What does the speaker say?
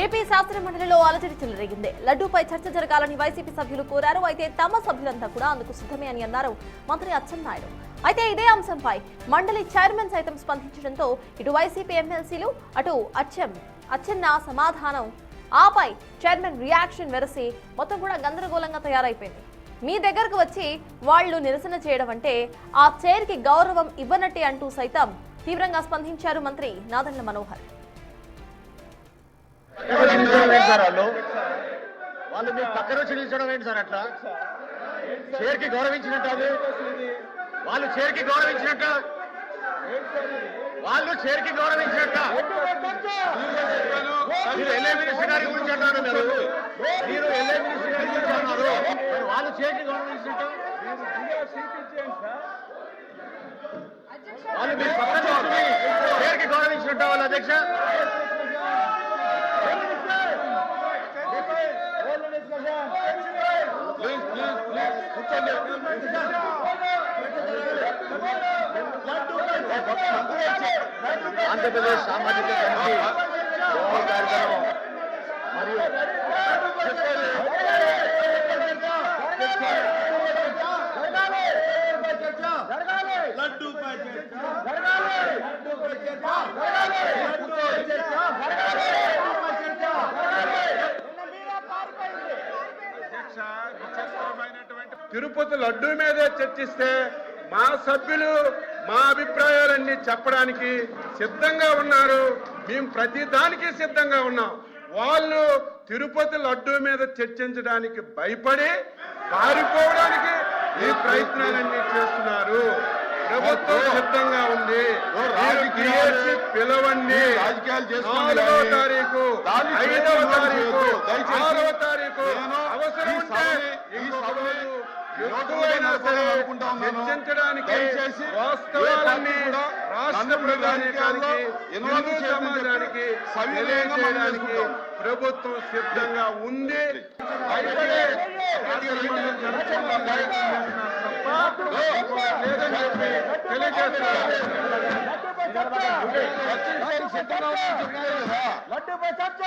AP శాసన మండలిలో అలజడి చెలరేగింది. లడ్డూపై చర్చ జరగాలని వైసీపీ సభ్యులు కోరారు. అయితే తమ సభ్యులంతా కూడా అందుకు సిద్ధమే అని అన్నారు మంత్రి అచ్చెన్నాయుడు. అయితే ఇదే అంశంపై మండలి చైర్మన్ సైతం స్పందించడంతో ఇటు వైసీపీ ఎమ్మెల్సీలు అటు అచ్చెన్న సమాధానం ఆపై చైర్మన్ రియాక్షన్ వెరసి మొత్తం కూడా గందరగోళంగా తయారైపోయింది. మీ దగ్గరకు వచ్చి వాళ్లు నిరసన చేయడం అంటే ఆ చైర్కి గౌరవం ఇవ్వనట్టే అంటూ సైతం తీవ్రంగా స్పందించారు మంత్రి నాదెండ్ల మనోహర్. వాళ్ళు మీ పక్కన వచ్చి నిల్చడం ఏంటి సార్? అట్లా చైర్కి గౌరవించినట్టు అది వాళ్ళు చైర్కి గౌరవించినట్ట మీరు ఎల్ఏ మినిస్టర్ గారి గురించి అంటారు. మీరు ఎల్ఏ మినిస్టర్ గారి గురించి అన్నారు. వాళ్ళు చైర్కి గౌరవించినట్టు వాళ్ళు మీ పక్కన చైర్కి గౌరవించినట్ట వాళ్ళు అధ్యక్ష. ఆంధ్రప్రదేశ్ సామాజిక కమిటీ కార్యక్రమం మరియు తిరుపతి లడ్డూ మీదే చర్చిస్తే మా సభ్యులు మా అభిప్రాయాలన్నీ చెప్పడానికి సిద్ధంగా ఉన్నారు. మేము ప్రతి దానికి సిద్ధంగా ఉన్నాం. వాళ్ళు తిరుపతి లడ్డూ మీద చర్చించడానికి భయపడి పారిపోవడానికి ఈ ప్రయత్నాలన్నీ చేస్తున్నారు. ప్రభుత్వం సిద్ధంగా ఉంది. పిలవండి. 4వ తారీఖు 5వ తారీఖు 6వ తారీఖు అవసరం ఉంటే ఎక్కువైనా సరే చర్చించడానికి వాస్తవాలన్నీ రాష్ట్ర ప్రజానీకానికి హిందూ సమాజానికి తెలియజేయడానికి ప్రభుత్వం సిద్ధంగా ఉంది. లడ్డూపై చర్చ